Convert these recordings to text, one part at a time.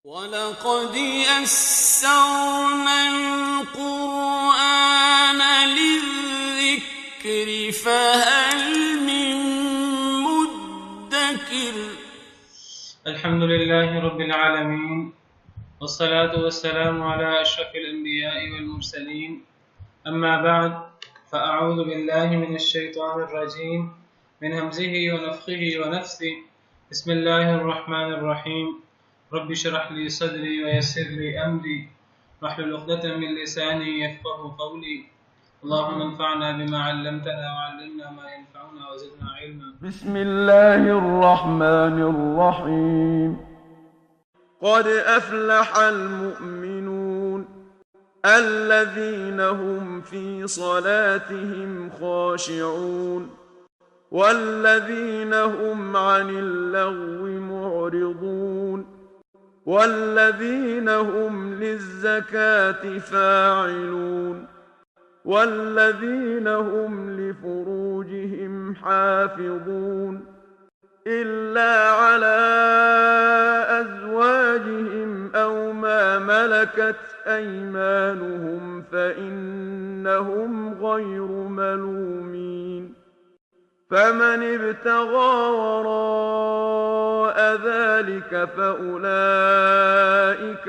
وَلَقَدْ يَسَّرْنَا الْقُرْآنَ لِلذِّكْرِ فَهَلْ مِن مُّدَّكِرٍ الحمد لله رب العالمين والصلاة والسلام على أشرف الأنبياء والمرسلين أما بعد فأعوذ بالله من الشيطان الرجيم من همزه ونفخه ونفثه بسم الله الرحمن الرحيم رب اشرح لي صدري ويسر لي أمري واحلل عقدة من لساني يفقهوا قولي اللهم انفعنا بما علمتنا وعلمنا ما ينفعنا وزدنا علما. بسم الله الرحمن الرحيم. قد أفلح المؤمنون الذين هم في صلاتهم خاشعون والذين هم عن اللغو معرضون والذين هم للزكاة فاعلون والذين هم لفروجهم حافظون إلا على أزواجهم أو ما ملكت أيمانهم فإنهم غير ملومين فمن ابتغى وراء ذلك فأولئك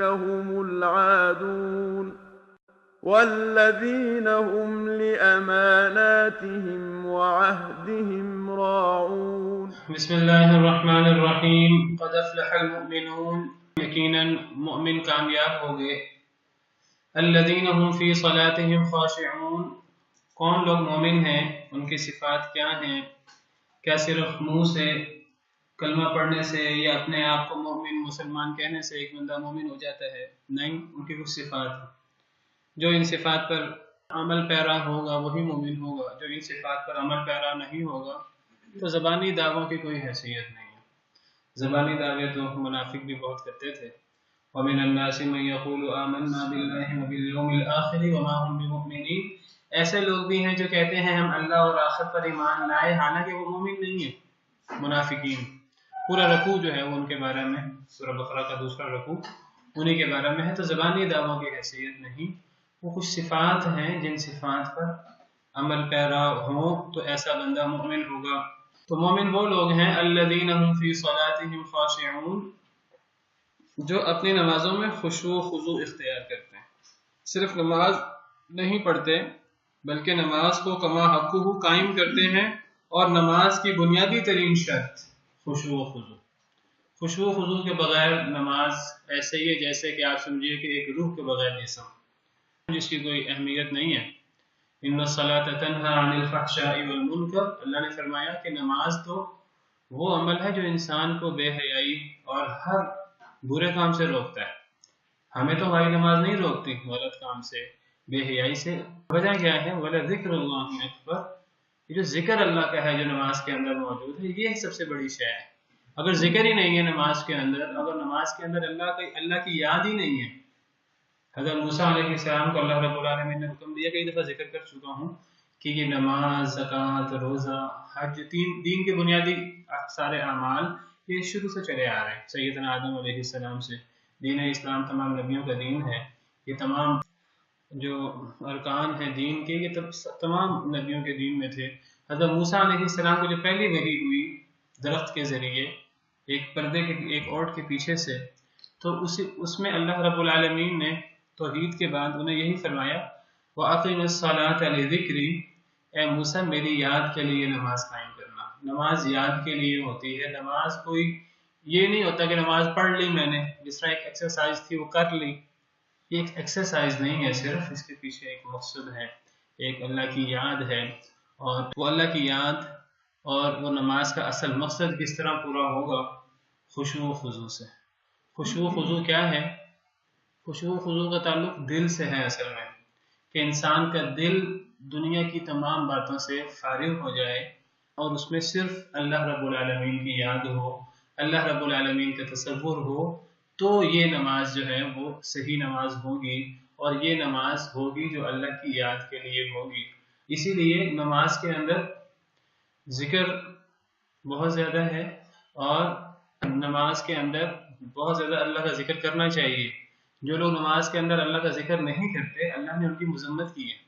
هم العادون والذين هم لأماناتهم وعهدهم راعون. بسم الله الرحمن الرحیم. قد افلح المؤمنون، یقیناً مؤمن کامیاب ہو گئے. الذین هم فی صلاتهم خاشعون، کون لوگ مومن ہیں، ان کی صفات کیا ہیں؟ کیا صرف منہ سے کلمہ پڑھنے سے یا اپنے آپ کو مومن مسلمان کہنے سے ایک بندہ مومن ہو جاتا ہے؟ نہیں، ان کی کچھ صفات ہیں. جو ان صفات پر عمل پیرا ہوگا وہی مومن ہوگا. جو ان صفات پر عمل پیرا نہیں ہوگا تو زبانی دعووں کی کوئی حیثیت نہیں ہے. زبانی دعوے تو منافق بھی بہت کرتے تھے. وَمِنَ النَّاسِ مَن يَقُولُ آمَنَّا بِاللَّهِ وَبِالْيَوْمِ الْآخِرِ وَمَا هُم بِمُؤْمِنِينَ. ایسے لوگ بھی ہیں جو کہتے ہیں ہم اللہ اور آخرت پر ایمان لائے، حالانکہ وہ مومن نہیں ہیں. منافقین. پورا رکوع جو ہے وہ ان کے بارے میں، سورہ بقرہ کا دوسرا رکوع انہی کے بارے میں ہے. تو زبانی دعووں کی حیثیت نہیں، وہ کچھ صفات ہیں جن صفات پر عمل پیرا ہوں تو ایسا بندہ مومن ہوگا. تو مومن وہ لوگ ہیں الذین هم فی صلاتهم خاشعون، جو اپنی نمازوں میں خشوع و خضوع اختیار کرتے ہیں. صرف نماز نہیں پڑھتے بلکہ نماز کو کما حقہ قائم کرتے ہیں، اور نماز کی بنیادی ترین شرط خشوع و خضوع. خشوع و خضوع کے بغیر نماز ایسے ہی ہے جیسے کہ آپ سمجھیے کہ ایک روح کے بغیر جسم، جس کی کوئی اہمیت نہیں ہے. ان الصلاۃ تنہی عن الفحشاء والمنکر، اللہ نے فرمایا کہ نماز تو وہ عمل ہے جو انسان کو بے حیائی اور ہر برے کام سے روکتا ہے. ہمیں تو ہماری نماز نہیں روکتی غلط کام سے، بے حیائی سے. وجہ کیا ہے؟ وَلَذِكْرُ اللَّهِ أَكْبَرُ، یہ جو ذکر اللہ کا ہے جو نماز کے اندر موجود ہے، یہ سب سے بڑی شے ہے. اگر ذکر ہی نہیں ہے نماز کے اندر، اگر نماز کے اندر اللہ کی یاد ہی نہیں ہے. حضرت موسیٰ علیہ السلام کو اللہ رب العالمین نے حکم دیا، کئی دفعہ ذکر کر چکا ہوں کہ یہ نماز، زکوٰۃ، روزہ، حج، دین کے بنیادی سارے اعمال یہ شروع سے چلے آ رہے ہیں سیدنا آدم علیہ السلام سے. دین اسلام تمام نبیوں کا دین ہے. یہ تمام جو ارکان ہیں دین کے، یہ تمام نبیوں کے دین میں تھے. حضرت موسیٰ علیہ السلام کو جو پہلی وحی ہوئی درخت کے ذریعے، ایک پردے کے ایک اوٹ کے پیچھے سے، تو اس میں اللہ رب العالمین نے توحید کے بعد انہیں یہی فرمایا وَأَقِمِ الصَّلَاةَ لِذِكْرِي، اے موسیٰ میری یاد کے لیے نماز قائم کرنا. نماز یاد کے لیے ہوتی ہے. نماز کوئی یہ نہیں ہوتا کہ نماز پڑھ لی میں نے، جس طرح ایک ایکسرسائز تھی وہ کر لی. یہ ایک ایکسرسائز نہیں ہے، صرف اس کے پیچھے ایک مقصد ہے، ایک اللہ کی یاد ہے. اور وہ اللہ کی یاد اور وہ نماز کا اصل مقصد کس طرح پورا ہوگا؟ خشوع و خضوع سے. خشوع و خضوع کیا ہے؟ خشوع و خضوع کا تعلق دل سے ہے اصل میں، کہ انسان کا دل دنیا کی تمام باتوں سے فارغ ہو جائے اور اس میں صرف اللہ رب العالمین کی یاد ہو، اللہ رب العالمین کا تصور ہو، تو یہ نماز جو ہے وہ صحیح نماز ہوگی، اور یہ نماز ہوگی جو اللہ کی یاد کے لیے ہوگی. اسی لیے نماز کے اندر ذکر بہت زیادہ ہے، اور نماز کے اندر بہت زیادہ اللہ کا ذکر کرنا چاہیے. جو لوگ نماز کے اندر اللہ کا ذکر نہیں کرتے اللہ نے ان کی مذمت کی ہے.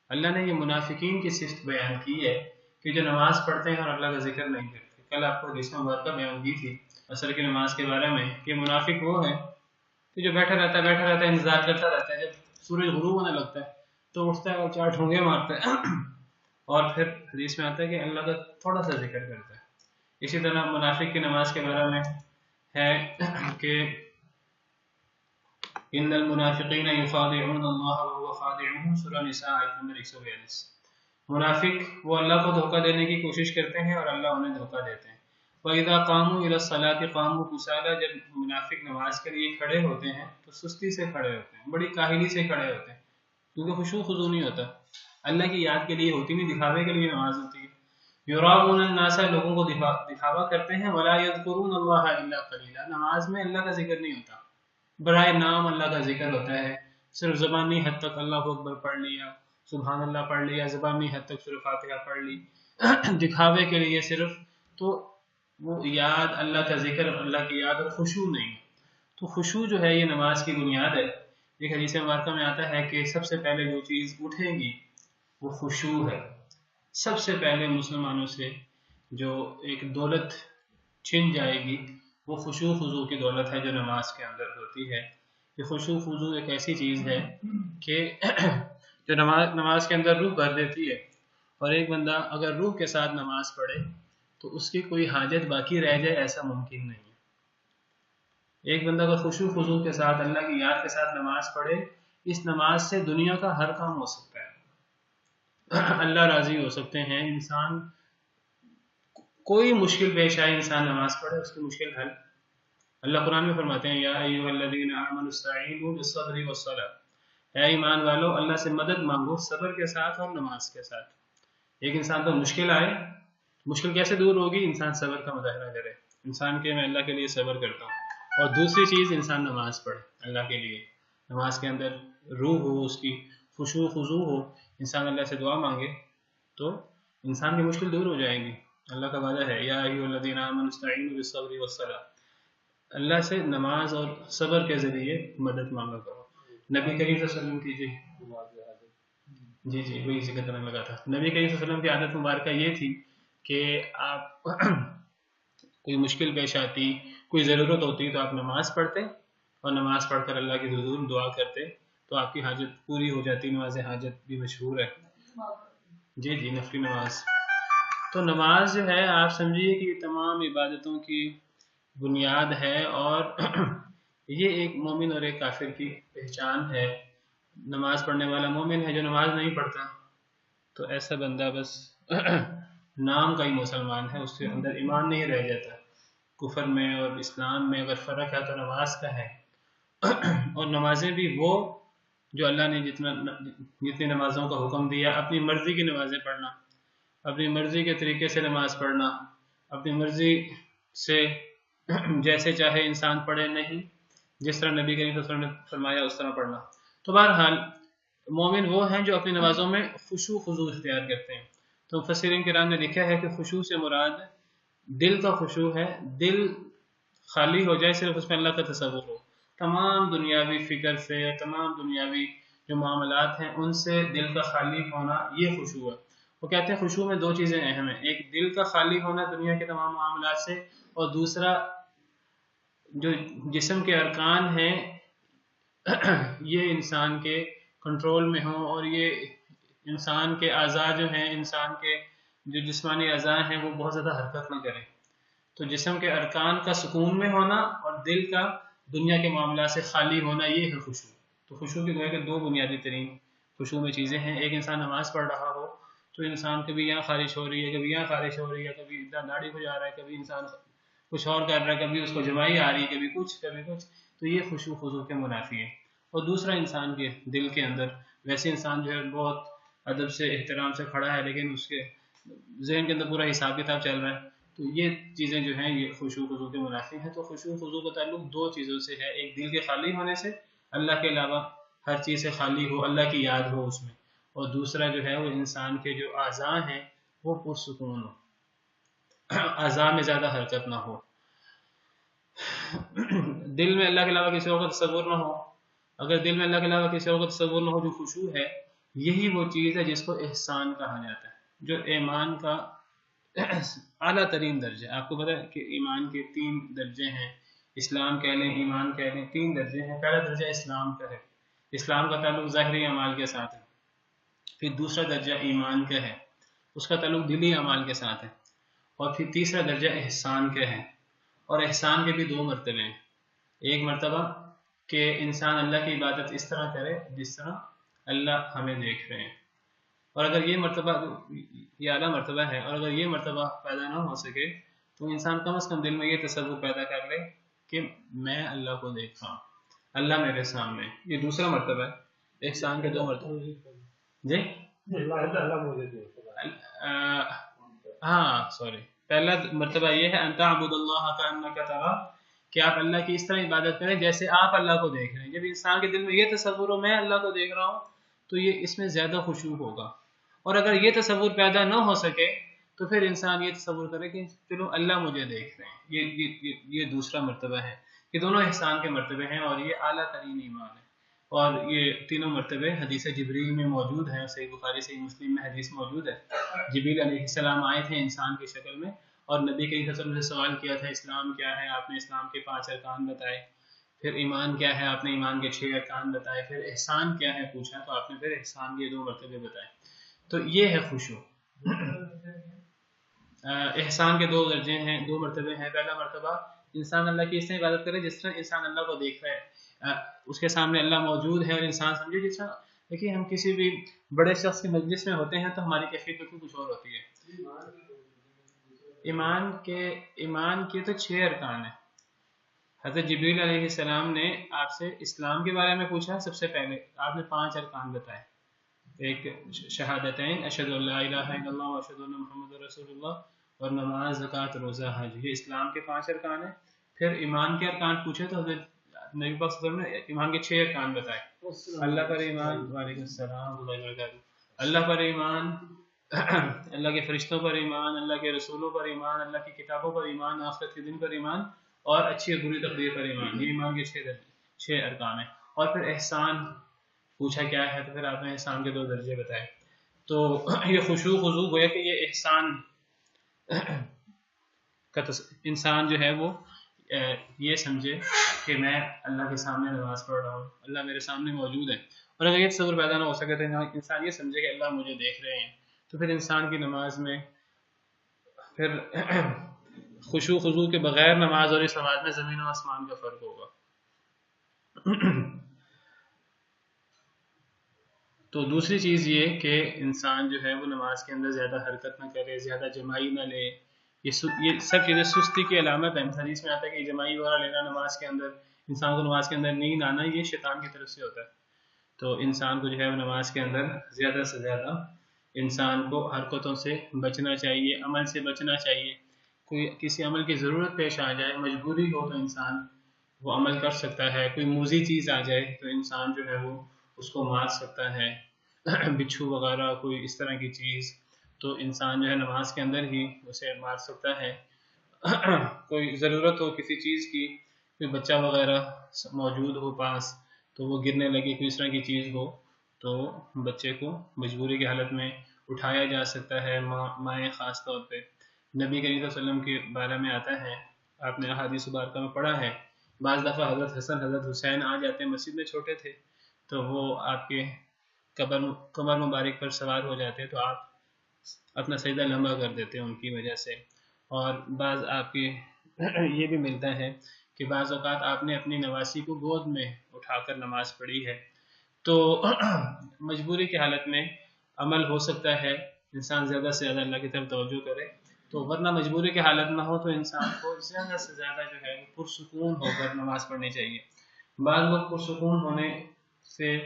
اللہ نے یہ منافقین کی صفت بیان کی ہے کہ جو نماز پڑھتے ہیں اور اللہ کا ذکر نہیں کرتے. کل آپ کو حدیث مبارکہ بیان کی تھی عصر کی نماز کے بارے میں کہ منافق وہ ہے کہ جو بیٹھا رہتا ہے انتظار کرتا رہتا ہے. جب سورج غروب ہونے لگتا ہے تو اٹھتا ہے اور 4 ٹھونگے مارتا ہے اور پھر حدیث میں آتا ہے کہ اللہ کا تھوڑا سا ذکر کرتا ہے. اسی طرح منافق کی نماز کے بارے میں ہے کہ ان المنافقین یخادعون اللہ وهو خادعهم سورہ نساء آیت نمبر 142. منافق وہ اللہ کو دھوکہ دینے کی کوشش کرتے ہیں اور اللہ انہیں دھوکہ دیتے ہیں. وَإِذَا قَامُوا إِلَى الصَّلَاةِ قَامُوا كُسَالَىٰ. جب منافق نماز کے لیے کھڑے ہوتے ہیں تو سستی سے کھڑے ہوتے ہیں, بڑی کاہلی سے کھڑے ہوتے ہیں, کیونکہ خشوع خضوع نہیں ہوتا. اللہ کی یاد کے لیے ہوتی نہیں, دکھاوے کے لیے نماز ہوتی ہے. یراؤون الناس, لوگوں کو دکھاوا کرتے ہیں. ولا یذکرون اللہ الا قلیلا, نماز میں اللہ کا ذکر نہیں ہوتا, برائے نام اللہ کا ذکر ہوتا ہے. صرف زبانی حد تک اللہ اکبر پڑھ لیا, سبحان اللہ پڑھ لیا, زبانی حد تک سورہ فاتحہ پڑھ لی, دکھاوے کے لیے صرف. تو وہ یاد, اللہ کا ذکر, اللہ کی یاد اور خشوع نہیں. تو خشوع جو ہے یہ نماز کی بنیاد ہے. ایک حدیث مبارکہ میں آتا ہے کہ سب سے پہلے جو چیز اٹھے گی وہ خشوع ہے. سب سے پہلے مسلمانوں سے جو ایک دولت چھن جائے گی وہ خشوع خضوع کی دولت ہے جو نماز کے اندر ہوتی ہے. یہ خشوع خضوع ایک ایسی چیز ہے کہ جو نماز کے اندر روح بھر دیتی ہے. اور ایک بندہ اگر روح کے ساتھ نماز پڑھے تو اس کی کوئی حاجت باقی رہ جائے ایسا ممکن نہیں ہے. ایک بندہ اگر خشوع خضوع کے ساتھ اللہ کی یاد کے ساتھ نماز پڑھے, اس نماز سے دنیا کا ہر کام ہو سکتا ہے, اللہ راضی ہو سکتے ہیں. انسان کوئی مشکل پیش آئے, انسان نماز پڑھے اس کی مشکل حل. اللہ قرآن میں فرماتے ہیں یا ایھا الذین آمنوا استعینوا بالصبر والصلاۃ, اے ایمان والو اللہ سے مدد مانگو صبر کے ساتھ اور نماز کے ساتھ. ایک انسان کو مشکل آئے, مشکل کیسے دور ہوگی؟ انسان صبر کا مظاہرہ کرے, انسان کے میں اللہ کے لیے صبر کرتا ہوں. اور دوسری چیز انسان نماز پڑھے اللہ کے لیے, نماز کے اندر روح ہو, اس کی خشوع خضوع ہو, انسان اللہ سے دعا مانگے تو انسان کی مشکل دور ہو جائے گی. اللہ کا وعدہ ہے یا ایھا الذین آمنوا استعینوا بالصبر والصلاۃ, اللہ سے نماز اور صبر کے ذریعے مدد مانگا کرو. نبی کریم صلی اللہ علیہ وسلم کی جی وہی ذکر کرنے لگا تھا. نبی کریم صلی اللہ علیہ وسلم کی عادت مبارکہ یہ تھی کہ آپ کوئی مشکل پیش آتی, کوئی ضرورت ہوتی تو آپ نماز پڑھتے اور نماز پڑھ کر اللہ کے حضور دعا کرتے تو آپ کی حاجت پوری ہو جاتی. نماز حاجت بھی مشہور ہے. جی نفلی نماز. تو نماز جو ہے آپ سمجھیے کہ یہ تمام عبادتوں کی بنیاد ہے اور یہ ایک مومن اور ایک کافر کی پہچان ہے. نماز پڑھنے والا مومن ہے, جو نماز نہیں پڑھتا تو ایسا بندہ بس نام کا ہی مسلمان ہے, اس کے اندر ایمان نہیں رہ جاتا. کفر میں اور اسلام میں اگر فرق ہے تو نماز کا ہے. اور نمازیں بھی وہ جو اللہ نے جتنی نمازوں کا حکم دیا, اپنی مرضی کی نمازیں پڑھنا, اپنی مرضی کے طریقے سے نماز پڑھنا, اپنی مرضی سے جیسے چاہے انسان پڑھے, نہیں جس طرح نبی کریم صلی اللہ علیہ وسلم نے فرمایا اس طرح پڑھنا. تو بہرحال مومن وہ ہیں جو اپنی نمازوں میں خشوع خضوع اختیار کرتے ہیں. تو مفسرین کرام نے لکھا ہے کہ خشوع سے مراد دل کا خشوع ہے. دل خالی ہو جائے, صرف اس میں اللہ کا تصور ہو, تمام دنیاوی فکر سے, تمام دنیاوی جو معاملات ہیں ان سے دل کا خالی ہونا, یہ خشوع ہے. وہ کہتے ہیں خشوع میں 2 چیزیں اہم ہیں, ایک دل کا خالی ہونا دنیا کے تمام معاملات سے, اور دوسرا جو جسم کے ارکان ہیں یہ انسان کے کنٹرول میں ہوں, اور یہ انسان کے اعضاء جو ہیں, انسان کے جو جسمانی اعضاء ہیں وہ بہت زیادہ حرکت نہ کریں. تو جسم کے ارکان کا سکون میں ہونا اور دل کا دنیا کے معاملات سے خالی ہونا, یہ ہے خشوع. تو خشوع کی گویا کہ 2 بنیادی ترین خشوع میں چیزیں ہیں. ایک انسان نماز پڑھ رہا ہو تو انسان کبھی یہاں خارش ہو رہی ہے, کبھی یہاں خارش ہو رہی ہے, کبھی داڑھی ہو جا رہا ہے, کبھی انسان کچھ اور کر رہا ہے, کبھی اس کو جمائی آ رہی ہے, کبھی کچھ کبھی کچھ. تو یہ خشوع خضوع کے منافی ہے. اور دوسرا انسان کے دل کے اندر, ویسے انسان جو ہے بہت ادب سے احترام سے کھڑا ہے لیکن اس کے ذہن کے اندر پورا حساب کتاب چل رہا ہے, تو یہ چیزیں جو ہیں یہ خشوع خضوع کے منافی ہیں. تو خشوع خضوع کا تعلق 2 چیزوں سے ہے, ایک دل کے خالی ہونے سے, اللہ کے علاوہ ہر چیز سے خالی ہو, اللہ کی یاد ہو اس میں, اور دوسرا جو ہے وہ انسان کے جو اعضاء ہیں وہ پرسکون ہو, اعضاء میں زیادہ حرکت نہ ہو. دل میں اللہ کے علاوہ کسی اور کا تصور نہ ہو، اگر دل میں اللہ کے علاوہ کسی اور کا تصور نہ ہو، جو خشوع ہے یہی وہ چیز ہے جس کو احسان کہا جاتا ہے، جو ایمان کا اعلیٰ ترین درجہ ہے۔ آپ کو پتہ ہے کہ ایمان کے 3 درجے ہیں، اسلام کہہ لیں، ایمان کہہ لیں، 3 درجے ہیں۔ پہلا درجہ اسلام کا ہے، اسلام کا تعلق ظاہری اعمال کے ساتھ ہے۔ پھر دوسرا درجہ ایمان کا ہے، اس کا تعلق دلی اعمال کے ساتھ ہے۔ اور پھر تیسرا درجہ احسان کا ہے، اور احسان کے بھی 2 مرتبے ہیں۔ ایک مرتبہ کہ انسان اللہ کی عبادت اس طرح کرے جس طرح اللہ ہمیں دیکھ رہے ہیں، اور اگر یہ مرتبہ، یہ اعلیٰ مرتبہ ہے، اور اگر یہ مرتبہ پیدا نہ ہو سکے تو انسان کم از کم دل میں یہ تصور پیدا کر لے کہ میں اللہ کو دیکھ رہا ہوں، اللہ میرے سامنے۔ یہ دوسرا مرتبہ ہے، احسان کے 2 مرتبے۔ جی ہاں سوری، پہلا مرتبہ یہ ہے ان تعبد اللہ کانک تراہ، کہ آپ اللہ کی اس طرح عبادت کریں جیسے آپ اللہ کو دیکھ رہے ہیں۔ جب انسان کے دل میں یہ تصور ہو میں اللہ کو دیکھ رہا ہوں تو یہ اس میں زیادہ خشوع ہوگا، اور اگر یہ تصور پیدا نہ ہو سکے تو پھر انسان یہ تصور کرے کہ چلو اللہ مجھے دیکھ رہے ہیں۔ یہ دوسرا مرتبہ ہے۔ یہ دونوں احسان کے مرتبے ہیں، اور یہ اعلیٰ ترین ایمان ہے، اور یہ تینوں مرتبے حدیث جبریل میں موجود ہیں، صحیح بخاری صحیح مسلم میں حدیث موجود ہے۔ جبریل علیہ السلام آئے تھے انسان کی شکل میں، اور نبی کریم صلی اللہ علیہ وسلم سے سوال کیا تھا اسلام کیا ہے، آپ نے اسلام کے 5 ارکان بتائے، پھر ایمان کیا ہے، آپ نے ایمان کے 6 ارکان بتائے، پھر احسان کیا ہے پوچھا تو آپ نے پھر احسان کے 2 مرتبے بتائے۔ تو یہ ہے خشوع۔ احسان کے 2 درجے ہیں، 2 مرتبے ہیں۔ پہلا مرتبہ انسان اللہ کی اس طرح عبادت کرے جس طرح انسان اللہ کو دیکھ رہا ہے، اس کے سامنے اللہ موجود ہے، اور انسان سمجھے جس طرح، دیکھیے ہم کسی بھی بڑے شخص کی مجلس میں ہوتے ہیں تو ہماری کیفیت کچھ اور ہوتی ہے۔ ایمان کے تو 6 ارکان ہیں۔ حضرت جبریل علیہ السلام نے آپ سے اسلام کے بارے میں پوچھا، سب سے پہلے آپ نے 5 ارکان بتائے، ایک شہادتین اشہد ان لا الہ الا اللہ و اشہد ان محمد رسول اللہ، اور نماز، زکوٰۃ، روزہ، حج، یہ اسلام کے 5 ارکان ہیں۔ پھر ایمان کے ارکان پوچھے تو حضرت نبی پاک صلی اللہ علیہ وسلم نے ایمان کے 6 ارکان بتائے۔ اللہ پر ایمان، وعلیکم السلام ورحمۃ اللہ وبرکاتہ، اللہ پر ایمان، اللہ کے فرشتوں پر ایمان، اللہ کے رسولوں پر ایمان، اللہ کی کتابوں پر ایمان، آخرت کے دن پر ایمان، اور اچھی اور بری تقدیر پر ایمان۔ یہ ایمان کے 6 ارکان ہیں۔ اور پھر احسان پوچھا کیا ہے تو پھر آپ نے احسان کے 2 درجے بتائے۔ تو یہ خشوع خضوع گویا کہ یہ احسان کا انسان جو ہے وہ یہ سمجھے کہ میں اللہ کے سامنے نماز پڑھ رہا ہوں، اللہ میرے سامنے موجود ہے، اور اگر یہ تصور پیدا نہ ہو سکے تو انسان یہ سمجھے کہ اللہ مجھے دیکھ رہے ہیں، تو پھر انسان کی نماز میں پھر خشوع خضوع کے بغیر نماز اور اس نماز میں زمین و آسمان کا فرق ہوگا۔ تو دوسری چیز یہ کہ انسان جو ہے وہ نماز کے اندر زیادہ حرکت نہ کرے، زیادہ جماعی نہ لے، یہ سب چیزیں سستی کی علامت ہیں۔ حدیث میں آتا ہے کہ جماعی وغیرہ لینا نماز کے اندر، انسان کو نماز کے اندر نیند آنا، یہ شیطان کی طرف سے ہوتا ہے۔ تو انسان کو جو ہے وہ نماز کے اندر زیادہ سے زیادہ انسان کو حرکتوں سے بچنا چاہیے، عمل سے بچنا چاہیے۔ کوئی کسی عمل کی ضرورت پیش آ جائے، مجبوری ہو تو انسان وہ عمل کر سکتا ہے، کوئی موذی چیز آ جائے تو انسان جو ہے وہ اس کو مار سکتا ہے، بچھو وغیرہ کوئی اس طرح کی چیز، تو انسان جو ہے نماز کے اندر ہی اسے مار سکتا ہے۔ کوئی ضرورت ہو کسی چیز کی، کوئی بچہ وغیرہ موجود ہو پاس تو وہ گرنے لگے، کوئی اس طرح کی چیز ہو تو بچے کو مجبوری کی حالت میں اٹھایا جا سکتا ہے، مائیں خاص طور پہ۔ نبی کریم صلی اللہ علیہ وسلم کے بارے میں آتا ہے، آپ نے احادیث مبارکہ میں پڑھا ہے، بعض دفعہ حضرت حسن حضرت حسین آ جاتے ہیں، مسجد میں چھوٹے تھے تو وہ آپ کے کمر مبارک پر سوار ہو جاتے تو آپ اپنا سجدہ لمبا کر دیتے ہیں ان کی وجہ سے۔ اور بعض آپ کے یہ بھی ملتا ہے کہ بعض اوقات آپ نے اپنی نواسی کو گود میں اٹھا کر نماز پڑھی ہے۔ تو مجبوری کی حالت میں عمل ہو سکتا ہے، انسان زیادہ سے زیادہ اللہ کی طرف توجہ کرے، تو ورنہ مجبوری کی حالت نہ ہو تو انسان کو زیادہ سے زیادہ جو ہے پرسکون ہو کر نماز پڑھنی چاہیے۔ بعض لوگ پرسکون ہونے سے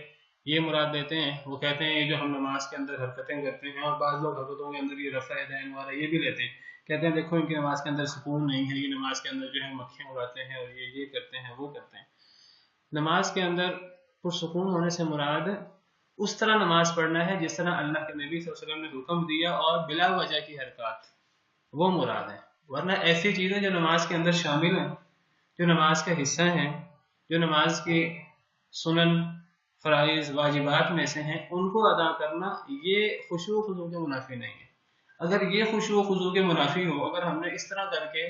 یہ مراد لیتے ہیں، وہ کہتے ہیں یہ جو ہم نماز کے اندر حرکتیں کرتے ہیں، اور بعض لوگ حرکتوں کے اندر یہ رفع دین وغیرہ یہ بھی لیتے ہیں، کہتے ہیں دیکھو ان کی نماز کے اندر سکون نہیں ہے، یہ نماز کے اندر جو ہے مکھیاں اڑاتے ہیں اور یہ کرتے ہیں وہ کرتے ہیں۔ نماز کے اندر پرسکون ہونے سے مراد اس طرح نماز پڑھنا ہے جس طرح اللہ کے نبی صلی اللہ علیہ وسلم نے حکم دیا، اور بلا وجہ کی حرکات وہ مراد ہے، ورنہ ایسی چیزیں جو نماز کے اندر شامل ہیں جو نماز کا حصہ ہیں، جو نماز کے سنن فرائض واجبات میں سے ہیں، ان کو ادا کرنا یہ خشوع و خضوع کے منافی نہیں ہے۔ اگر یہ خشوع و خضوع کے منافی ہو، اگر ہم نے اس طرح کر کے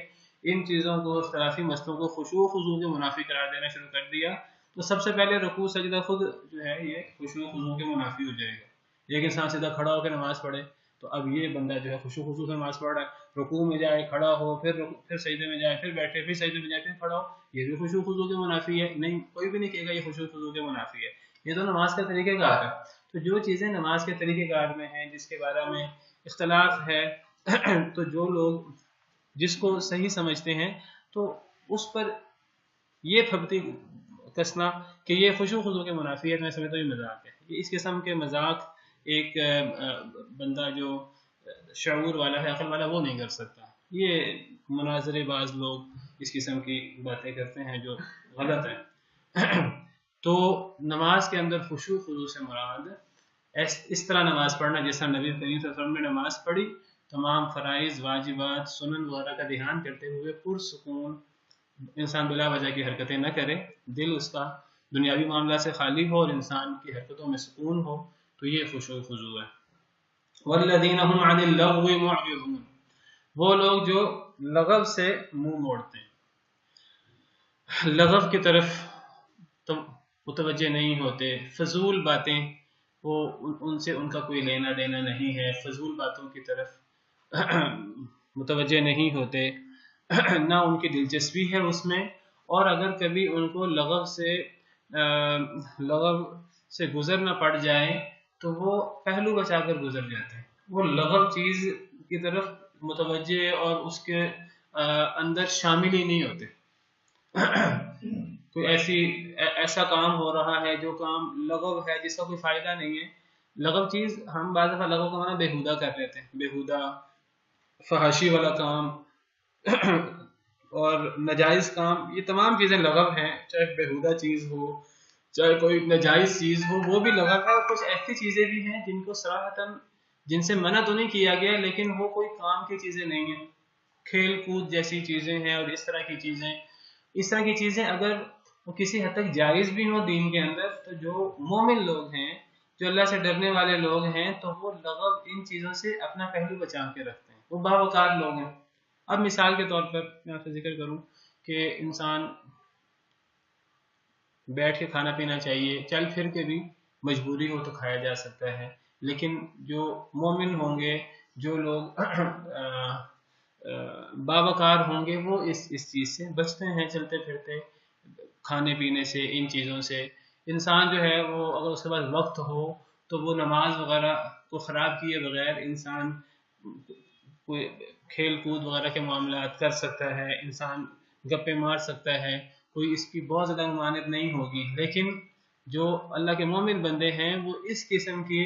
ان چیزوں کو، اختلافی مسئلوں کو خشوع و خضوع کے منافی قرار دینا شروع کر دیا تو سب سے پہلے رکوع سجدہ خود جو ہے یہ خشوع و خضوع کے منافی ہو جائے گا۔ ایک انسان سیدھا کھڑا ہو کے نماز پڑھے تو اب یہ بندہ جو ہے خشوع و خضوع سے نماز پڑھ رہا ہے، رکوع میں جائے کھڑا ہو، پھر سجدے میں جائے، پھر بیٹھے، پھر سجدے میں جائے، پھر کھڑا ہو، یہ بھی خشوع و خضوع کے منافی ہے؟ نہیں، کوئی بھی نہیں کہے گا یہ خشوع و خضوع کے منافی ہے، یہ تو نماز کا طریقہ کار ہے۔ تو جو چیزیں نماز کے طریقہ کار میں ہیں، جس کے بارے میں اختلاف ہے تو جو لوگ جس کو صحیح سمجھتے ہیں تو اس پر یہ پھبتی کسنا کہ یہ خشوع و خضوع کے منافی ہے، میں سمجھتا ہوں یہ مذاق ہے۔ یہ اس قسم کے مذاق ایک بندہ جو شعور والا ہے، عقل والا، وہ نہیں کر سکتا۔ یہ مناظرے باز لوگ اس قسم کی باتیں کرتے ہیں جو غلط ہیں۔ تو نماز کے اندر خشوع و خضوع سے مراد اس طرح نماز پڑھنا جیسا نبی کریم صلی اللہ علیہ وسلم نے نماز پڑھی، تمام فرائض واجبات سنن وغیرہ کا دھیان کرتے ہوئے پرسکون، انسان بلا وجہ کی حرکتیں نہ کرے، دل اس کا دنیاوی معاملات سے خالی ہو اور انسان کی حرکتوں میں سکون ہو، تو یہ خشوع و خضوع ہے۔ والذین هم عن اللغو معرضون، وہ لوگ جو لغو سے منہ موڑتے ہیں، لغو کی طرف متوجہ نہیں ہوتے، فضول باتیں وہ ان سے ان کا کوئی لینا دینا نہیں ہے، فضول باتوں کی طرف متوجہ نہیں ہوتے، نہ ان کی دلچسپی ہے اس میں، اور اگر کبھی ان کو لغو سے گزرنا پڑ جائے تو وہ پہلو بچا کر گزر جاتے ہیں، وہ لغو چیز کی طرف متوجہ اور اس کے اندر شامل ہی نہیں ہوتے۔ کوئی ایسا کام ہو رہا ہے جو کام لغو ہے، جس کا کوئی فائدہ نہیں ہے، لغو چیز، ہم بعض دفعہ لغو کا معنی بےہودہ کر لیتے ہیں، بےہودہ فحاشی والا کام اور ناجائز کام، یہ تمام چیزیں لغو ہیں، چاہے بےہودہ چیز ہو، چاہے کوئی ناجائز چیز ہو، وہ بھی لغو ہے۔ اور کچھ ایسی چیزیں بھی ہیں جن کو صراحتاً، جن سے منع تو نہیں کیا گیا لیکن وہ کوئی کام کی چیزیں نہیں ہیں، کھیل کود جیسی چیزیں ہیں اور اس طرح کی چیزیں اگر وہ کسی حد تک جائز بھی ہوں دین کے اندر، تو جو مومن لوگ ہیں، جو اللہ سے ڈرنے والے لوگ ہیں، تو وہ لغو ان چیزوں سے اپنا پہلو بچا کے رکھتے ہیں، وہ باوقار لوگ ہیں۔ اب مثال کے طور پر میں آپ سے ذکر کروں کہ انسان بیٹھ کے کھانا پینا چاہیے، چل پھر کے بھی مجبوری ہو تو کھایا جا سکتا ہے، لیکن جو مومن ہوں گے، جو لوگ باوقار ہوں گے، وہ اس چیز سے بچتے ہیں، چلتے پھرتے کھانے پینے سے، ان چیزوں سے۔ انسان جو ہے وہ اگر اس کے پاس وقت ہو تو وہ نماز وغیرہ کو خراب کیے بغیر انسان کوئی کھیل کود وغیرہ کے معاملات کر سکتا ہے، انسان گپے مار سکتا ہے، کوئی اس کی بہت زیادہ ممانعت نہیں ہوگی۔ لیکن جو اللہ کے مومن بندے ہیں وہ اس قسم کی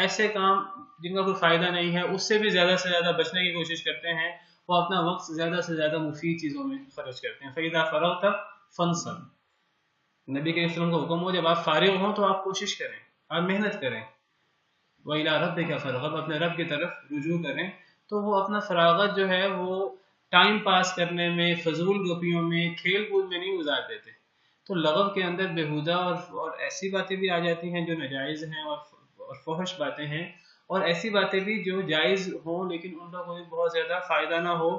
ایسے کام جن کا کوئی فائدہ نہیں ہے اس سے بھی زیادہ سے زیادہ بچنے کی کوشش کرتے ہیں، وہ اپنا وقت زیادہ سے زیادہ مفید چیزوں میں خرچ کرتے ہیں۔ فَإِذَا فَرَغْتَ فَانْصَبْ، نبی کے وسلم کو حکم ہو جب آپ فارغ ہوں تو آپ کوشش کریں، آپ محنت کریں۔ وَإِلَىٰ رَبِّكَ فَارْغَب، اپنے رب کی طرف رجوع کریں۔ تو وہ اپنا فراغت جو ہے وہ ٹائم پاس کرنے میں، فضول گپیوں میں، کھیل کود میں نہیں گزار دیتے۔ تو لغو کے اندر بےہودہ اور ایسی باتیں بھی آ جاتی ہیں جو ناجائز ہیں اور فحش باتیں ہیں، اور ایسی باتیں بھی جو جائز ہوں لیکن ان کا کوئی بہت زیادہ فائدہ نہ ہو،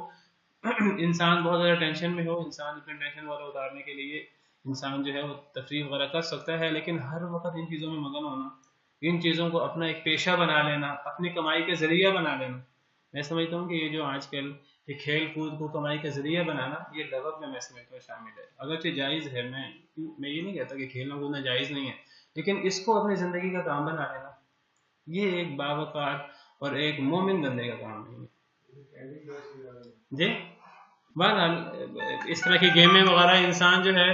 انسان بہت زیادہ ٹینشن میں ہو، انسان اپنے ٹینشن وغیرہ اتارنے کے لیے انسان جو ہے وہ تفریح وغیرہ کر سکتا ہے، لیکن ہر وقت ان چیزوں میں مگن ہونا، ان چیزوں کو اپنا ایک پیشہ بنا لینا، اپنی کمائی کا ذریعہ بنا لینا، میں سمجھتا ہوں کہ یہ جو آج کل یہ کھیل کود کو کمائی کا ذریعہ بنانا، یہ لغو میں سمجھتا ہوں شامل ہے۔ اگرچہ جائز ہے، میں یہ نہیں کہتا کہ کھیلنا کودنا جائز نہیں ہے، لیکن اس کو اپنی زندگی کا کام بنا لینا یہ ایک باوقار اور ایک مومن بندے کا کام نہیں ہے۔ جی بہرحال اس طرح کی گیمیں وغیرہ انسان جو ہے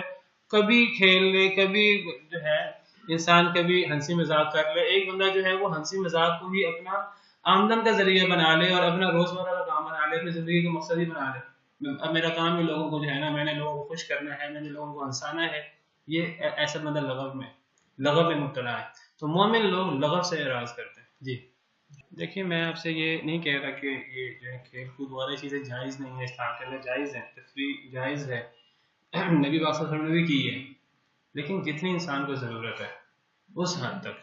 کبھی کھیل لے، کبھی جو ہے انسان کبھی ہنسی مذاق کر لے۔ ایک بندہ جو ہے وہ ہنسی مذاق کو ہی اپنا آمدن کا ذریعہ بنا لے اور اپنا روزمرہ کا کام بنا لے، اپنی زندگی کا مقصد ہی بنا لے، اب میرا کام ہی لوگوں کو جو ہے نا، میں نے لوگوں کو خوش کرنا ہے، میں نے لوگوں کو ہنسانا ہے، یہ ایسا بندہ لغو میں مبتلا ہے۔ تو مومن لوگ لغو سے اعراض کرتے ہیں۔ جی دیکھیے، میں آپ سے یہ نہیں کہہ رہا کہ یہ جو ہے کھیل کود والی چیزیں جائز نہیں ہے، اسلام کے اندر جائز ہیں، تفریح جائز ہے، نبی پاک صلی اللہ علیہ وسلم نے بھی کی ہے، لیکن جتنی انسان کو ضرورت ہے اس حد تک۔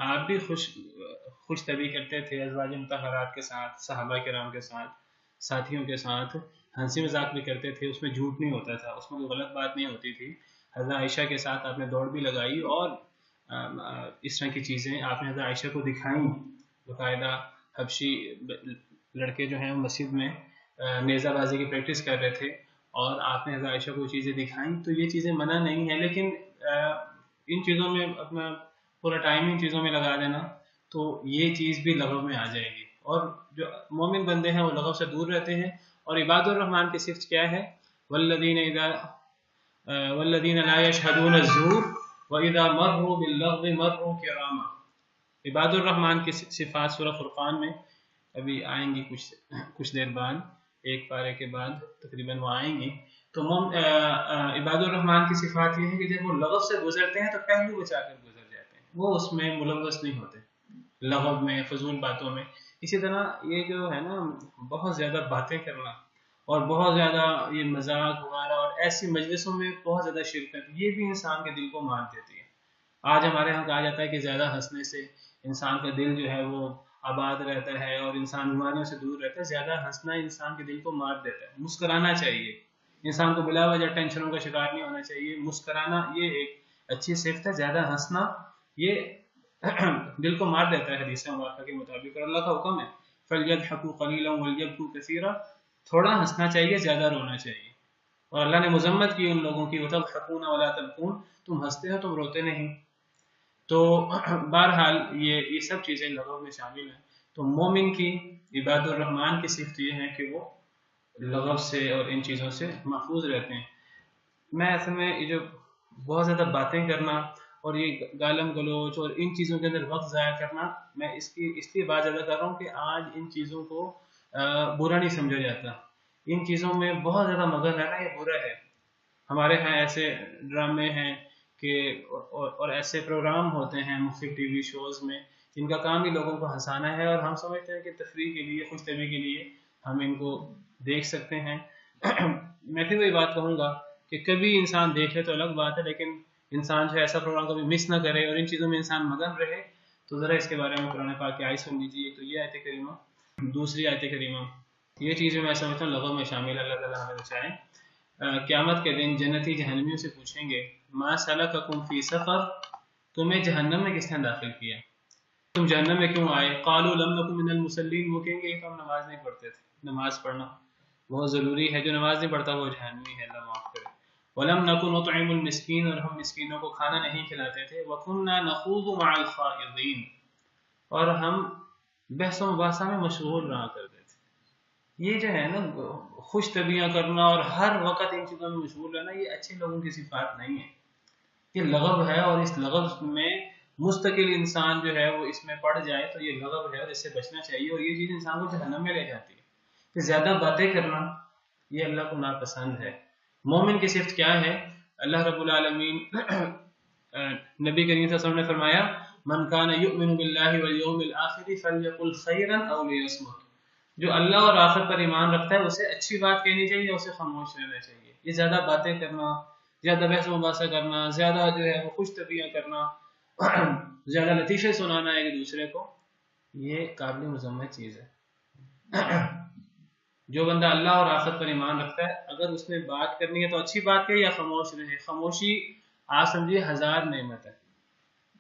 آپ بھی خوش طبی کرتے تھے ازواج مطہرات کے ساتھ، صحابہ کرام کے ساتھ، ساتھیوں کے ساتھ ہنسی مذاق بھی کرتے تھے، اس میں جھوٹ نہیں ہوتا تھا، اس میں کوئی غلط بات نہیں ہوتی تھی۔ حضرت عائشہ کے ساتھ آپ نے دوڑ بھی لگائی اور اس طرح کی چیزیں آپ نے حضرت عائشہ کو دکھائیں۔ باقاعدہ حبشی لڑکے جو ہیں مسجد میں نیزہ بازی کی پریکٹس کر رہے تھے اور آپ نے حضرت عائشہ کو چیزیں دکھائیں، تو یہ چیزیں منع نہیں ہیں، لیکن ان چیزوں میں اپنا پورا ٹائم ان چیزوں میں لگا دینا تو یہ چیز بھی لغو میں آ جائے گی۔ اور جو مومن بندے ہیں وہ لغو سے دور رہتے ہیں۔ اور عباد الرحمن کی صفت کیا ہے؟ والذین لا یشہدون الزور وَإِذَا مَرُّوا بِاللَّغْوِ مَرُّوا کِرَامًا۔ عباد الرحمن کی صفات سورہ فرقان میں ابھی آئیں گی کچھ دیر بعد، ایک پارے کے بعد تقریباً وہ آئیں گی۔ تو عباد الرحمن کی صفات یہ ہے کہ جب وہ لغو سے گزرتے ہیں تو پہلو بچا کر گزر جاتے ہیں، وہ اس میں ملوث نہیں ہوتے لغو میں، فضول باتوں میں۔ اسی طرح یہ جو ہے نا بہت زیادہ باتیں کرنا اور بہت زیادہ یہ مذاق وغیرہ اور ایسی مجلسوں میں بہت زیادہ شرکت، یہ بھی انسان کے دل کو مار دیتی ہے۔ آج ہمارے ہاں کہا جاتا ہے کہ زیادہ ہنسنے سے انسان کا دل جو ہے وہ آباد رہتا ہے اور انسان بیماریوں سے دور رہتا ہے۔ زیادہ ہنسنا انسان کے دل کو مار دیتا ہے۔ مسکرانا چاہیے، انسان کو بلا وجہ ٹینشنوں کا شکار نہیں ہونا چاہیے۔ مسکرانا یہ ایک اچھی صفت ہے۔ زیادہ ہنسنا یہ دل کو مار دیتا ہے حدیث مبارکہ کے مطابق، اور اللہ کا حکم ہے فَلْيَضْحَكُوا قَلِيلًا وَلْيَبْكُوا كَثِيرًا، تھوڑا ہنسنا چاہیے، زیادہ رونا چاہیے۔ اور اللہ نے مذمت کی ان لوگوں کی وَتَضْحَكُونَ وَلَا تَبْكُونَ، تم ہنستے ہو تم روتے نہیں۔ تو بہرحال یہ سب چیزیں لغو میں شامل ہیں۔ تو مومن کی عباد الرحمن کی صفت یہ ہے کہ وہ لغو سے اور ان چیزوں سے محفوظ رہتے ہیں۔ میں اصل میں یہ جو بہت زیادہ باتیں کرنا اور یہ گالم گلوچ اور ان چیزوں کے اندر وقت ضائع کرنا، میں اس لیے بات زیادہ کر رہا ہوں کہ آج ان چیزوں کو برا نہیں سمجھا جاتا۔ ان چیزوں میں بہت زیادہ مگن رہنا یہ برا ہے۔ ہمارے ہاں ایسے ڈرامے ہیں کہ اور ایسے پروگرام ہوتے ہیں مختلف ٹی وی شوز میں جن کا کام ہی لوگوں کو ہنسانا ہے، اور ہم سمجھتے ہیں کہ تفریح کے لیے، خوش طبعی کے لیے ہم ان کو دیکھ سکتے ہیں۔ میں پھر وہی بات کہوں گا کہ کبھی انسان دیکھے تو الگ بات ہے، لیکن انسان جو ایسا پروگرام کبھی مس نہ کرے اور ان چیزوں میں انسان مگن رہے۔ تو ذرا اس کے بارے میں قرآن پاک کی آیت سن لیجیے۔ تو یہ آیت کریمہ، دوسری آیت کریمہ، یہ چیزیں میں سمجھتا ہوں لغو میں شامل، اللہ تعالیٰ ہمیں بچائے۔ قیامت کے دن جنتی جہنمیوں سے پوچھیں گے ما سلککم فی سقر، تمہیں جہنم میں کس نے داخل کیا، تم جہنم میں کیوں آئے؟ قالوا لم نکن من المصلین، وہ کہیں گے کہ ہم نماز نہیں پڑھتے تھے۔ نماز پڑھنا بہت ضروری ہے، جو نماز نہیں پڑھتا وہ جہنمی ہے، اللہ معاف کرے۔ ولم نکن نطعم المسکین، اور ہم مسکینوں کو کھانا نہیں کھلاتے تھے۔ وکنا نخوض مع الخائضین، اور ہم بحث و مباحثہ میں مشغول رہا کرتے تھے۔ یہ جو ہے نا خوش طبیعیاں کرنا اور ہر وقت ان چیزوں میں مشغول رہنا، یہ اچھے لوگوں کی صفات نہیں ہے، یہ لغو ہے۔ اور اس لغو میں مستقل انسان جو ہے وہ اس میں پڑ جائے تو یہ لغو ہے اور اس سے بچنا چاہیے، اور یہ چیز انسان کو جہنم میں لے جاتی ہے۔ کہ زیادہ باتیں کرنا یہ اللہ کو ناپسند ہے۔ مومن کی صفت کیا ہے؟ اللہ رب العالمین نبی کریم صلی اللہ علیہ وسلم نے فرمایا من کان یؤمن باللہ والیوم الآخر فلیقل خیرا او لیصمت، جو اللہ اور آخرت پر ایمان رکھتا ہے اسے اچھی بات کہنی چاہیے، اسے خاموش رہنا چاہیے۔ یہ زیادہ باتیں کرنا، زیادہ بحث و مباحثہ کرنا، زیادہ جو ہے وہ خوش طبیعیاں کرنا، زیادہ لطیفے سنانا ایک دوسرے کو، یہ قابل مذمت چیز ہے۔ جو بندہ اللہ اور آخرت پر ایمان رکھتا ہے، اگر اس نے بات کرنی ہے تو اچھی بات کہے یا خاموش رہے۔ خاموشی آپ سمجھیے 1000 نعمت ہے،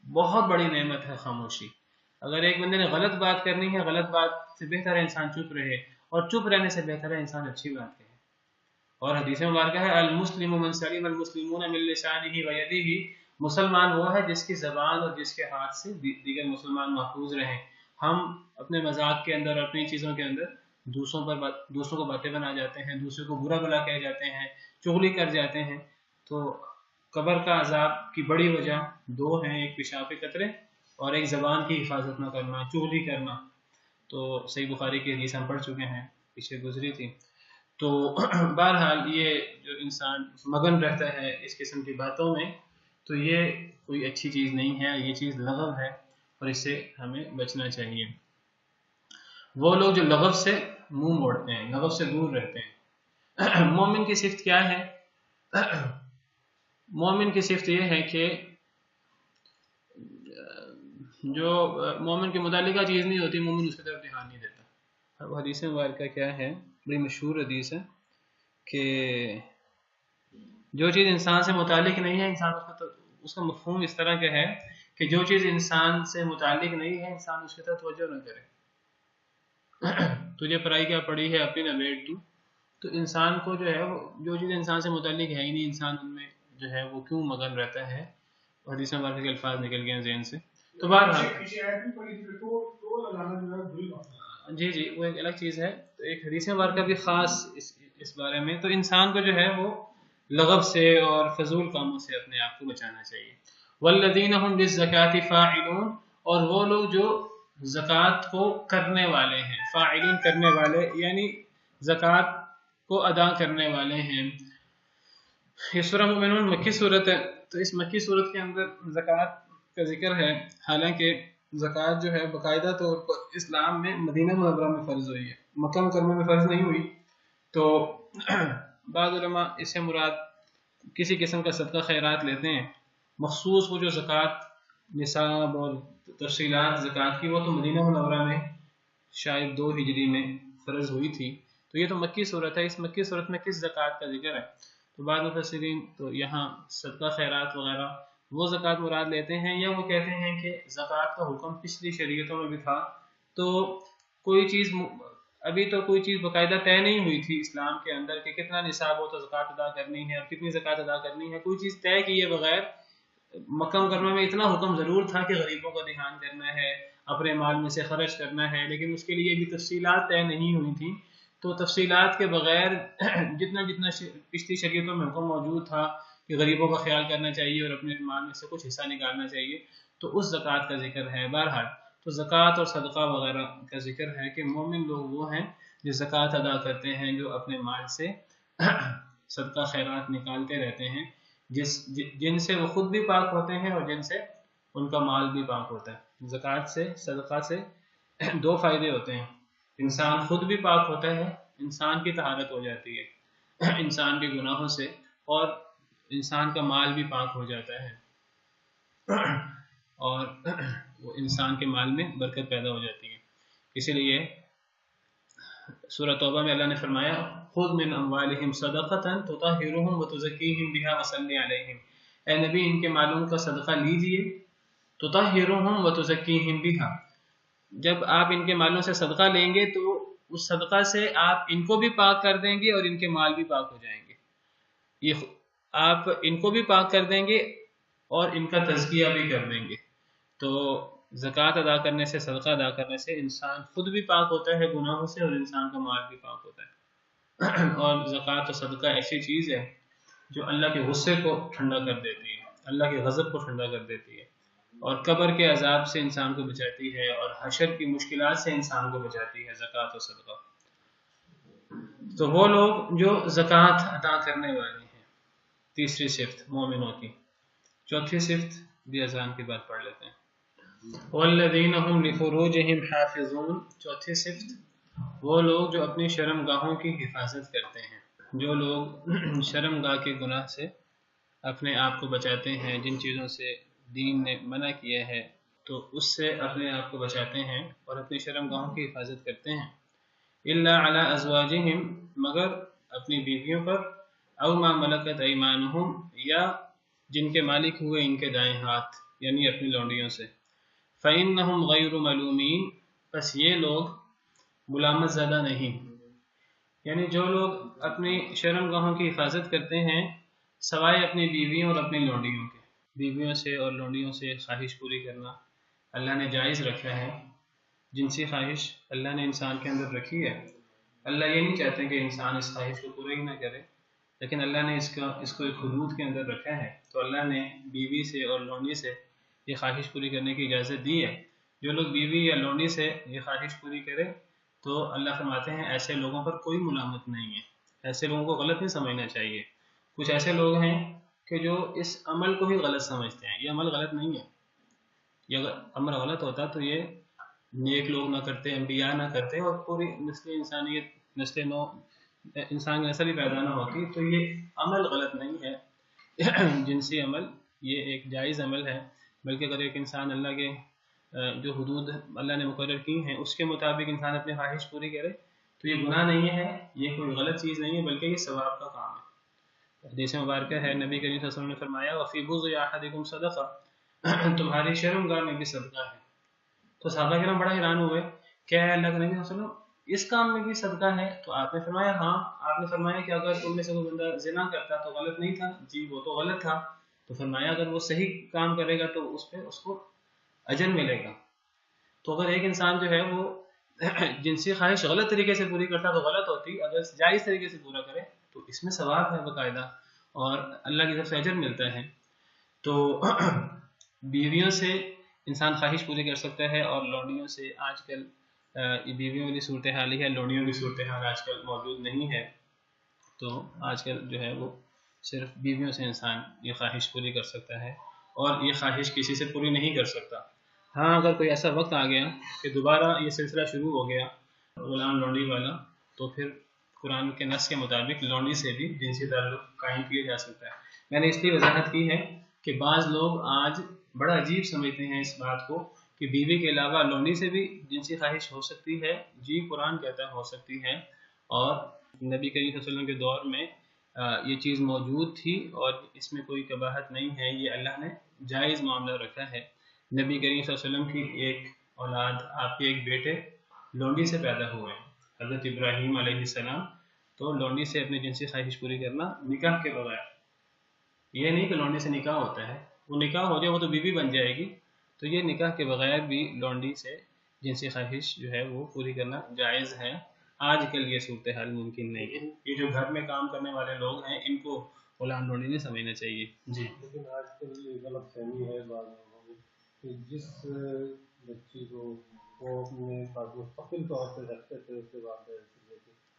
بہت بڑی نعمت ہے خاموشی۔ اگر ایک بندے نے غلط بات کرنی ہے، غلط بات سے بہتر ہے انسان چپ رہے، اور چپ رہنے سے بہتر ہے انسان اچھی بات کہے۔ اور حدیث مبارکہ ہے المسلم من سلم المسلمون من لسانہ ویدہ، مسلمان وہ ہے جس کی زبان اور جس کے ہاتھ سے دیگر مسلمان محفوظ رہیں۔ ہم اپنے مذاق کے اندر، اپنی چیزوں کے اندر دوسروں کو باتیں بنا جاتے ہیں، دوسروں کو برا بلا کہہ جاتے ہیں، چغلی کر جاتے ہیں۔ تو قبر کا عذاب کی بڑی وجہ 2 ہیں، ایک پیشاب کے قطرے اور ایک زبان کی حفاظت نہ کرنا، چغلی کرنا۔ تو صحیح بخاری کی حدیث ہم پڑھ چکے ہیں، پیچھے گزری تھی۔ تو بہرحال یہ جو انسان مگن رہتا ہے اس قسم کی باتوں میں، تو یہ کوئی اچھی چیز نہیں ہے، یہ چیز لغو ہے اور اس سے ہمیں بچنا چاہیے۔ وہ لوگ جو لغو سے منہ موڑتے ہیں، لغو سے دور رہتے ہیں۔ مومن کی صفت کیا ہے؟ مومن کی صفت یہ ہے کہ جو مومن کے متعلقہ چیز نہیں ہوتی مومن اس کی طرف دھیان نہیں دیتا. اب حدیث مبارکہ کیا ہے؟ بڑی مشہور حدیث ہے کہ جو چیز انسان سے متعلق نہیں ہے انسان اس کا مفہوم اس طرح کا ہے کہ جو چیز انسان سے متعلق نہیں ہے انسان اس کی طرف توجہ نہ کرے. تجھے پڑھائی کیا پڑھی ہے اپنی نہ بیٹھ تو انسان کو جو ہے جو چیز انسان سے متعلق ہے ہی نہیں انسان ان میں جو ہے وہ کیوں مگن رہتا ہے. حدیث مبارکہ کے الفاظ نکل گئے ہیں ذہن سے. تو بہرحال جی وہ ایک الگ چیز ہے. تو ایک حدیث مبارکہ بھی خاص اس بارے میں. تو انسان کو جو ہے وہ لغو سے اور فضول کاموں سے اپنے آپ کو بچانا چاہیے. والذین هم للزکاۃ فاعلون، اور وہ لوگ جو زکوٰۃ کو کرنے والے ہیں. فاعلین کرنے والے یعنی زکوٰۃ کو ادا کرنے والے ہیں. یہ سورہ مومنون مکی صورت ہے. تو اس مکی صورت کے اندر زکوٰۃ کا ذکر ہے. حالانکہ زکوٰۃ جو ہے باقاعدہ طور پر اسلام میں مدینہ منورہ میں فرض ہوئی ہے، مکہ مکرمہ میں فرض نہیں ہوئی. تو بعض علماء اس سے مراد کسی قسم کا صدقہ خیرات لیتے ہیں. مخصوص وہ جو زکوٰۃ نصاب اور تفصیلات زکوٰۃ کی وہ تو مدینہ منورہ میں شاید 2 ہجری میں فرض ہوئی تھی. تو یہ تو مکی صورت ہے. اس مکی صورت میں کس زکوٰۃ کا ذکر ہے؟ تو بعض مفسرین تو یہاں صدقہ خیرات وغیرہ وہ زکوٰۃ مراد لیتے ہیں، یا وہ کہتے ہیں کہ زکوٰۃ کا حکم پچھلی شریعتوں میں بھی تھا. تو کوئی چیز ابھی تو کوئی چیز باقاعدہ طے نہیں ہوئی تھی اسلام کے اندر کہ کتنا نصاب ہو تو زکوٰۃ ادا کرنی ہے اور کتنی زکوٰۃ ادا کرنی ہے. کوئی چیز طے کیے بغیر مکہ مکرمہ میں اتنا حکم ضرور تھا کہ غریبوں کا دھیان کرنا ہے، اپنے مال میں سے خرچ کرنا ہے، لیکن اس کے لیے بھی تفصیلات طے نہیں ہوئی تھیں. تو تفصیلات کے بغیر جتنا پچھلی شریعتوں میں حکم موجود تھا کہ غریبوں کا خیال کرنا چاہیے اور اپنے مال میں سے کچھ حصہ نکالنا چاہیے، تو اس زکوٰۃ کا ذکر ہے. بہرحال تو زکوٰۃ اور صدقہ وغیرہ کا ذکر ہے کہ مومن لوگ وہ ہیں جو زکوٰۃ ادا کرتے ہیں، جو اپنے مال سے صدقہ خیرات نکالتے رہتے ہیں، جن سے وہ خود بھی پاک ہوتے ہیں اور جن سے ان کا مال بھی پاک ہوتا ہے. زکوٰۃ سے صدقہ سے 2 فائدے ہوتے ہیں. انسان خود بھی پاک ہوتا ہے، انسان کی طہارت ہو جاتی ہے انسان کے گناہوں سے، اور انسان کا مال بھی پاک ہو جاتا ہے اور وہ انسان کے مال میں برکت پیدا ہو جاتی ہے. اسی لیے سورہ توبہ میں اللہ نے فرمایا خذ من اموالہم صدقۃ تطہرھم وتزکیہم بہا وصلی علیہم. اے نبی ان کے مالوں کا صدقہ لیجئے، تطہرھم وتزکیہم بہا. جب آپ ان کے مالوں سے صدقہ لیں گے تو اس صدقہ سے آپ ان کو بھی پاک کر دیں گے اور ان کے مال بھی پاک ہو جائیں گے. یہ آپ ان کو بھی پاک کر دیں گے اور ان کا تزکیہ بھی کر دیں گے. تو زکوٰۃ ادا کرنے سے، صدقہ ادا کرنے سے انسان خود بھی پاک ہوتا ہے گناہوں سے اور انسان کا مال بھی پاک ہوتا ہے. اور زکوٰۃ و صدقہ ایسی چیز ہے جو اللہ کے غصے کو ٹھنڈا کر دیتی ہے، اللہ کے غضب کو ٹھنڈا کر دیتی ہے، اور قبر کے عذاب سے انسان کو بچاتی ہے اور حشر کی مشکلات سے انسان کو بچاتی ہے زکوٰۃ و صدقہ. تو وہ لوگ جو زکوٰۃ ادا کرنے والے ہیں، تیسری صفت مومنوں کی. چوتھی صفت بھی اذان کی بات پڑھ لیتے ہیں. والذین هم لفروجہم حافظون. چوتھی صفت وہ لوگ جو اپنی شرم گاہوں کی حفاظت کرتے ہیں. جو لوگ شرم گاہ کے گناہ سے اپنے آپ کو بچاتے ہیں، جن چیزوں سے دین نے منع کیا ہے تو اس سے اپنے آپ کو بچاتے ہیں اور اپنی شرم گاہوں کی حفاظت کرتے ہیں. الا علی ازواجہم، مگر اپنی بیویوں پر، او ما ملکت ایمانہم، یا جن کے مالک ہوئے ان کے دائیں ہاتھ یعنی اپنی لونڈیوں سے. فإنہم غیر ملومین، بس یہ لوگ ملامت زدہ نہیں. یعنی جو لوگ اپنی شرم گاہوں کی حفاظت کرتے ہیں سوائے اپنی بیویوں اور اپنی لونڈیوں کے. بیویوں سے اور لونڈیوں سے خواہش پوری کرنا اللہ نے جائز رکھا ہے. جنسی خواہش اللہ نے انسان کے اندر رکھی ہے. اللہ یہ نہیں چاہتے کہ انسان اس خواہش کو پورا ہی نہ کرے، لیکن اللہ نے اس کو ایک حدود کے اندر رکھا ہے. تو اللہ نے بیوی سے اور لونڈی سے یہ خواہش پوری کرنے کی اجازت دی ہے. جو لوگ بیوی یا لونڈی سے یہ خواہش پوری کرے تو اللہ فرماتے ہیں ایسے لوگوں پر کوئی ملامت نہیں ہے. ایسے لوگوں کو غلط نہیں سمجھنا چاہیے. کچھ ایسے لوگ ہیں کہ جو اس عمل کو ہی غلط سمجھتے ہیں. یہ عمل غلط نہیں ہے. یہ عمل غلط ہوتا تو یہ نیک لوگ نہ کرتے، انبیاء نہ کرتے، اور پوری نسل انسانیت، نسل نو انسان کی نسل بھی پیدا نہ ہوتی، تو یہ عمل غلط نہیں ہے جنسی عمل یہ ایک جائز عمل ہے، بلکہ اگر ایک انسان اللہ کے جو حدود اللہ نے مقرر کی ہیں اس کے مطابق انسان اپنی خواہش پوری کرے تو یہ گناہ نہیں ہے، یہ کوئی غلط چیز نہیں ہے، بلکہ یہ ثواب کا کام ہے۔ حدیث مبارکہ ہے، نبی کریم صلی اللہ علیہ وسلم نے فرمایا وفی بضع احدکم صدقہ، تمہاری شرمگاہ میں بھی صدقہ ہے۔ تو صحابہ کرام بڑا حیران ہوئے، کیا ہے اللہ کے نبی صلی اللہ علیہ وسلم اس کام میں بھی صدقہ ہے؟ تو آپ نے فرمایا ہاں۔ آپ نے فرمایا کہ اگر تم میں سے کوئی بندہ زنا کرتا تو غلط نہیں تھا؟ جی وہ تو غلط تھا۔ تو فرمایا اگر وہ صحیح کام کرے گا تو اس پہ اس کو اجر ملے گا۔ تو اگر ایک انسان جو ہے وہ جنسی خواہش غلط طریقے سے پوری کرتا تو غلط ہوتی، اگر جائز طریقے سے پورا کرے تو اس میں ثواب ہے باقاعدہ اور اللہ کی طرف سے اجر ملتا ہے۔ تو بیویوں سے انسان خواہش پوری کر سکتا ہے، اور لونڈیوں سے آج کل بیویوں کی صورتحال ہی ہے، لونڈیوں کی صورتحال آج کل موجود نہیں ہے۔ تو آج کل جو ہے وہ صرف بیویوں سے انسان یہ خواہش پوری کر سکتا ہے، اور یہ خواہش کسی سے پوری نہیں کر سکتا۔ ہاں اگر کوئی ایسا وقت آ گیا کہ دوبارہ یہ سلسلہ شروع ہو گیا غلام لونڈی والا، تو پھر قرآن کے نص کے مطابق لونڈی سے بھی جنسی تعلق قائم کیا جا سکتا ہے۔ میں نے اس لیے وضاحت کی ہے کہ بعض لوگ آج بڑا عجیب سمجھتے ہیں اس بات کو کہ بیوی کے علاوہ لونڈی سے بھی جنسی خواہش ہو سکتی ہے۔ جی قرآن کہتا ہے ہو سکتی ہے، اور نبی کریم صلی اللہ علیہ وسلم کے دور میں یہ چیز موجود تھی، اور اس میں کوئی قباحت نہیں ہے، یہ اللہ نے جائز معاملہ رکھا ہے۔ نبی کریم صلی اللہ علیہ وسلم کی ایک اولاد، آپ کے ایک بیٹے لونڈی سے پیدا ہوئے، حضرت ابراہیم علیہ السلام۔ تو لونڈی سے اپنی جنسی خواہش پوری کرنا نکاح کے بغیر، یہ نہیں کہ لونڈی سے نکاح ہوتا ہے، وہ نکاح ہو جائے وہ تو بیوی بن جائے گی، تو یہ نکاح کے بغیر بھی لونڈی سے جنسی خواہش جو ہے وہ پوری کرنا جائز ہے۔ آج کل یہ صورتحال ممکن نہیں ہے۔ یہ جو گھر میں کام کرنے والے لوگ ہیں ان کو غلام لونڈی نہیں سمجھنا چاہیے۔ جی لیکن آج کل یہ غلط فہمی ہے بعض لوگوں کی کہ جس بچی کو وہ اپنے پاس مستقل طور پہ رکھتے تھے اس کے بعد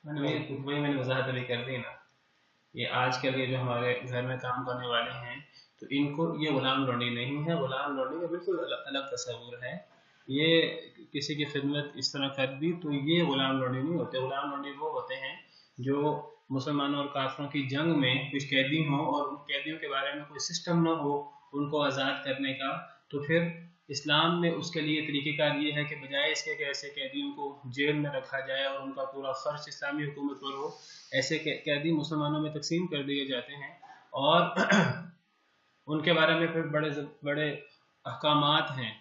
وہی میں نے وضاحت ابھی کر دی نا، یہ آج کل یہ جو ہمارے گھر میں کام کرنے والے ہیں تو ان کو یہ غلام لونڈی نہیں ہے۔ غلام لونڈی کا بالکل الگ تصور ہے، یہ کسی کی خدمت اس طرح کر دی تو یہ غلام لونڈی نہیں ہوتے۔ غلام لونڈی وہ ہوتے ہیں جو مسلمانوں اور کافروں کی جنگ میں کچھ قیدی ہوں اور ان قیدیوں کے بارے میں کوئی سسٹم نہ ہو ان کو آزاد کرنے کا، تو پھر اسلام میں اس کے لیے طریقہ کار یہ ہے کہ بجائے اس کے کہ ایسے قیدیوں کو جیل میں رکھا جائے اور ان کا پورا خرچ اسلامی حکومت پر ہو، ایسے قیدی مسلمانوں میں تقسیم کر دیے جاتے ہیں، اور ان کے بارے میں پھر بڑے احکامات ہیں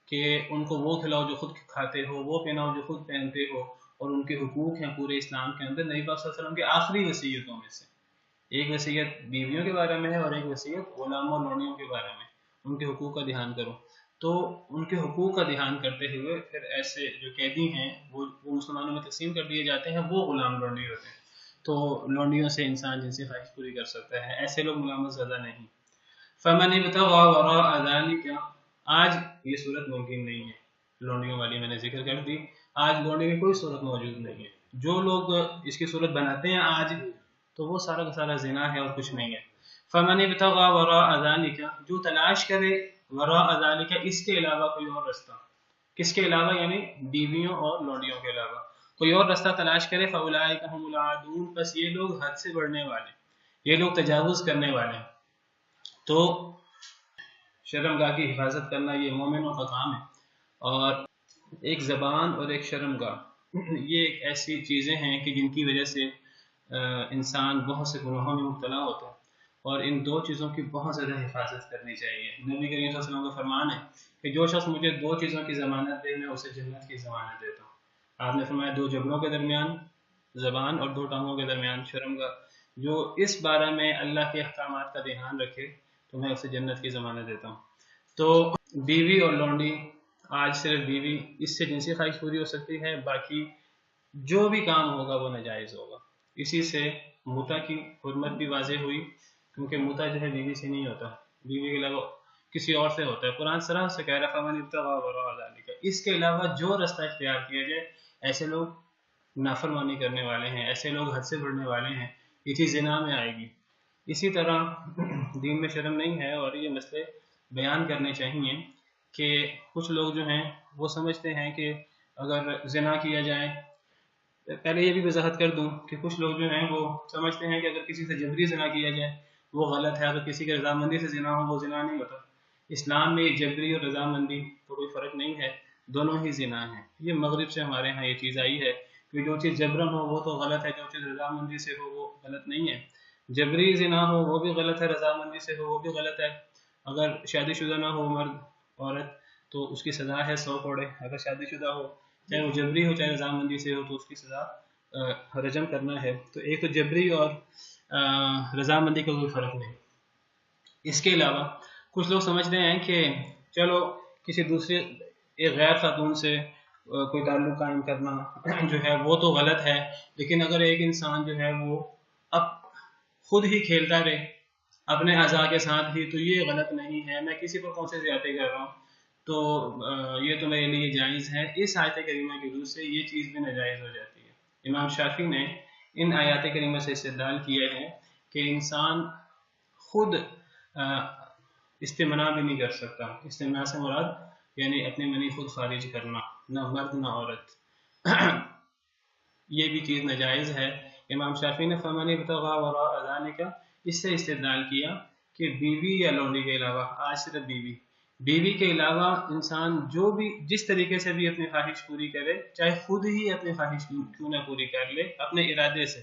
کہ ان کو وہ کھلاؤ جو خود کھاتے ہو، وہ پہناؤ جو خود پہنتے ہو، اور ان کے حقوق ہیں پورے اسلام کے اندر۔ نبی پاک صلی اللہ علیہ وسلم کے آخری وصیتوں میں سے ایک وصیت بیویوں کے بارے میں ہے اور ایک وصیت غلاموں اور لونڈیوں کے بارے میں، ان کے حقوق کا دھیان کرو۔ تو ان کے حقوق کا دھیان کرتے ہوئے پھر ایسے جو قیدی ہیں وہ مسلمانوں میں تقسیم کر دیے جاتے ہیں، وہ غلام لونڈی ہوتے ہیں۔ تو لونڈیوں سے انسان جنسی خواہش پوری کر سکتا ہے، ایسے لوگ ملامت زدہ نہیں۔ فمن ابتغى وراء ذلك، آج یہ صورت ممکن نہیں ہے، لونڈیوں والی میں نے ذکر کر دی، آج لونڈی کی کوئی صورت موجود نہیں ہے۔ جو لوگ اس کی صورت بناتے ہیں آج تو وہ سارا کا سارا زنا ہے اور کچھ نہیں ہے۔ فمن ابتغى وراء ذلك، جو تلاش کرے وراء ذلك اس کے علاوہ کوئی اور رستہ، کس کے علاوہ یعنی بیویوں اور لونڈیوں کے علاوہ کوئی اور رستہ تلاش کرے، فاولئک هم العادون، بس یہ لوگ حد سے بڑھنے والے، یہ لوگ تجاوز کرنے والے ہیں۔ تو شرمگاہ کی حفاظت کرنا یہ مومنوں کا کام ہے، اور ایک زبان اور ایک شرمگاہ یہ ایک ایسی چیزیں ہیں کہ جن کی وجہ سے انسان بہت سے گناہوں میں مبتلا ہوتا ہے، اور ان دو چیزوں کی بہت زیادہ حفاظت کرنی چاہیے۔ نبی کریم صلی اللہ علیہ وسلم کا فرمان ہے کہ جو شخص مجھے دو چیزوں کی ضمانت دے میں اسے جنت کی ضمانت دیتا ہوں۔ آپ نے فرمایا دو جبلوں کے درمیان زبان اور دو ٹانگوں کے درمیان شرمگاہ، جو اس بارے میں اللہ کے احکامات کا دھیان رکھے تو میں اسے جنت کی ضمانت دیتا ہوں۔ تو بیوی اور لونڈی، آج صرف بیوی اس سے جنسی خواہش پوری ہو سکتی ہے، باقی جو بھی کام ہوگا وہ ناجائز ہوگا۔ اسی سے متع کی حرمت بھی واضح ہوئی، کیونکہ متع جو ہے بیوی سے نہیں ہوتا، بیوی کے علاوہ کسی اور سے ہوتا ہے۔ قرآن صراحت سے کہہ رہا ہے فمن ابتغى وراء ذلك، اس کے علاوہ جو رستہ اختیار کیا جائے، ایسے لوگ نافرمانی کرنے والے ہیں، ایسے لوگ حد سے بڑھنے والے ہیں، یہ چیز زنا میں آئے گی۔ اسی طرح دین میں شرم نہیں ہے، اور یہ مسئلے بیان کرنے چاہیے کہ کچھ لوگ جو ہیں وہ سمجھتے ہیں کہ اگر زنا کیا جائے پہلے یہ بھی وضاحت کر دوں کہ کچھ لوگ جو ہیں وہ سمجھتے ہیں کہ اگر کسی سے جبری زنا کیا جائے وہ غلط ہے، اگر کسی کے رضامندی سے زنا ہو وہ زنا نہیں ہوتا۔ اسلام میں جبری اور رضامندی کو کوئی فرق نہیں ہے، دونوں ہی زنا ہیں۔ یہ مغرب سے ہمارے ہاں یہ چیز آئی ہے کہ جو چیز جبرن ہو وہ تو غلط ہے، جو چیز رضامندی سے ہو وہ غلط نہیں ہے۔ جبری زنا ہو وہ بھی غلط ہے، رضامندی سے ہو وہ بھی غلط ہے۔ اگر شادی شدہ نہ ہو مرد عورت تو اس کی سزا ہے 100 کوڑے، اگر شادی شدہ ہو چاہے وہ جبری ہو چاہے رضامندی سے ہو تو اس کی سزا رجم کرنا ہے۔ تو ایک تو جبری اور رضامندی کا کوئی فرق نہیں۔ اس کے علاوہ کچھ لوگ سمجھتے ہیں کہ چلو کسی دوسرے ایک غیر خاتون سے کوئی تعلق قائم کرنا جو ہے وہ تو غلط ہے، لیکن اگر ایک انسان جو ہے وہ اب خود ہی کھیلتا رہے اپنے اعضاء کے ساتھ ہی تو یہ غلط نہیں ہے۔ میں کسی پر کون سے زیادتی کر رہا ہوں تو یہ تو میرے لیے جائز ہے۔ اس آیت کریمہ کی روح سے یہ چیز بھی ناجائز ہو جاتی ہے۔ امام شافعی نے ان آیات کریمہ سے استدلال کیا ہے کہ انسان خود استمناء بھی نہیں کر سکتا۔ استمناء سے مراد یعنی اپنی منی خود خارج کرنا، نہ مرد نہ عورت، یہ بھی چیز ناجائز ہے۔ امام شافعی نے فمن ابتغى وراء ذلك اس سے استدلال کیا کہ بیوی یا لونڈی کے علاوہ، آج صرف بیوی کے علاوہ انسان جو بھی جس طریقے سے بھی اپنی خواہش پوری کرے، چاہے خود ہی اپنی خواہش کیوں نہ پوری کر لے، اپنے ارادے سے،